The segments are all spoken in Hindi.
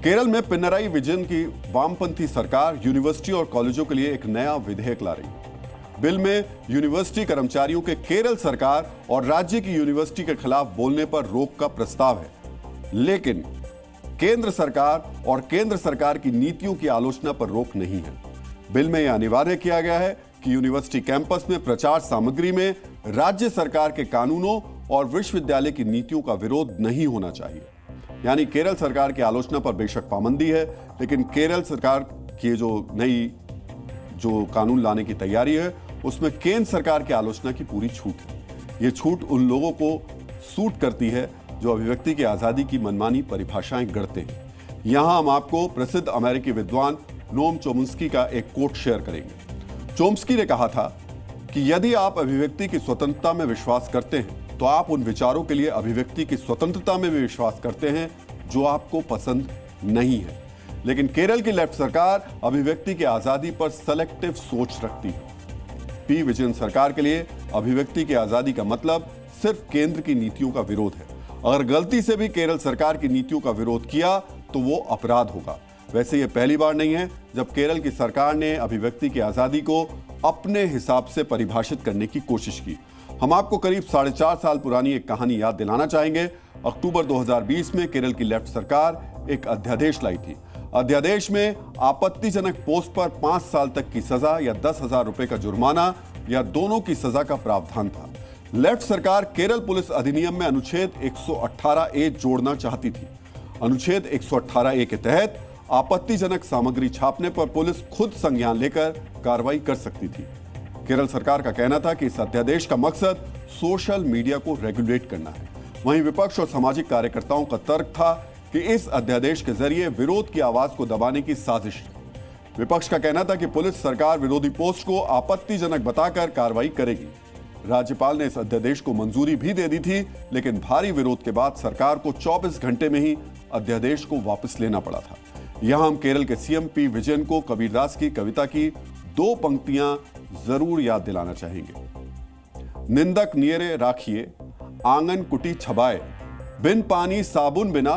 केरल में पिनराई विजयन की वामपंथी सरकार यूनिवर्सिटी और कॉलेजों के लिए एक नया विधेयक ला रही है। बिल में यूनिवर्सिटी कर्मचारियों के केरल सरकार और राज्य की यूनिवर्सिटी के खिलाफ बोलने पर रोक का प्रस्ताव है, लेकिन केंद्र सरकार और केंद्र सरकार की नीतियों की आलोचना पर रोक नहीं है। बिल में यह अनिवार्य किया गया है कि यूनिवर्सिटी कैंपस में प्रचार सामग्री में राज्य सरकार के कानूनों और विश्वविद्यालय की नीतियों का विरोध नहीं होना चाहिए। यानी केरल सरकार की आलोचना पर बेशक पाबंदी है, लेकिन केरल सरकार की जो कानून लाने की तैयारी है उसमें केंद्र सरकार की आलोचना की पूरी छूट है। यह छूट उन लोगों को सूट करती है जो अभिव्यक्ति की आजादी की मनमानी परिभाषाएं गढ़ते हैं। यहां हम आपको प्रसिद्ध अमेरिकी विद्वान नोम चोम्स्की का एक कोट शेयर करेंगे। चोम्स्की ने कहा था कि यदि आप अभिव्यक्ति की स्वतंत्रता में विश्वास करते हैं तो आप उन विचारों के लिए अभिव्यक्ति की स्वतंत्रता में भी विश्वास करते हैं जो आपको पसंद नहीं है। लेकिन केरल की लेफ्ट सरकार अभिव्यक्ति की आजादी पर सेलेक्टिव सोच रखती है। पी विजयन सरकार के लिए अभिव्यक्ति की आजादी का मतलब सिर्फ केंद्र की नीतियों का विरोध है। अगर गलती से भी केरल सरकार की नीतियों का विरोध किया तो वो अपराध होगा। वैसे यह पहली बार नहीं है जब केरल की सरकार ने अभिव्यक्ति की आजादी को अपने हिसाब से परिभाषित करने की कोशिश की। हम आपको करीब 4.5 साल पुरानी एक कहानी याद दिलाना चाहेंगे। अक्टूबर 2020 में केरल की लेफ्ट सरकार एक अध्यादेश लाई थी। अध्यादेश में आपत्तिजनक पोस्ट पर 5 साल तक की सजा या 10,000 रुपए का जुर्माना या दोनों की सजा का प्रावधान था। लेफ्ट सरकार केरल पुलिस अधिनियम में अनुच्छेद 118A जोड़ना चाहती थी। अनुच्छेद 118A के तहत आपत्तिजनक सामग्री छापने पर पुलिस खुद संज्ञान लेकर कार्रवाई कर सकती थी। केरल सरकार का कहना था कि इस अध्यादेश का मकसद सोशल मीडिया को रेगुलेट करना है। वहीं विपक्ष और सामाजिक कार्यकर्ताओं का तर्क था कि इस अध्यादेश के जरिए विरोध की आवाज को दबाने की साजिश है। विपक्ष का कहना था कि पुलिस सरकार विरोधी पोस्ट को आपत्तिजनक बताकर कार्रवाई करेगी। राज्यपाल ने इस अध्यादेश को मंजूरी भी दे दी थी, लेकिन भारी विरोध के बाद सरकार को 24 घंटे में ही अध्यादेश को वापस लेना पड़ा था। यहां हम केरल के सीएम पी विजयन को कबीरदास की कविता की 2 पंक्तियां जरूर याद दिलाना चाहेंगे। निंदक नियरे राखिए आंगन कुटी छबाए, बिन पानी साबुन बिना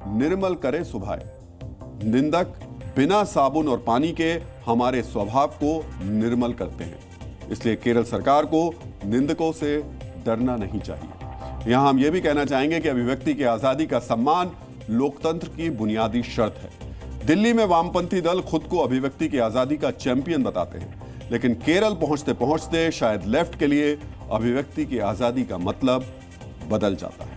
निर्मल करे सुभाए। निंदक बिना साबुन और पानी के हमारे स्वभाव को निर्मल करते हैं, इसलिए केरल सरकार को निंदकों से डरना नहीं चाहिए। यहां हम यह भी कहना चाहेंगे कि अभिव्यक्ति की आजादी का सम्मान लोकतंत्र की बुनियादी शर्त है। दिल्ली में वामपंथी दल खुद को अभिव्यक्ति की आजादी का चैंपियन बताते हैं, लेकिन केरल पहुंचते पहुंचते शायद लेफ्ट के लिए अभिव्यक्ति की आजादी का मतलब बदल जाता है।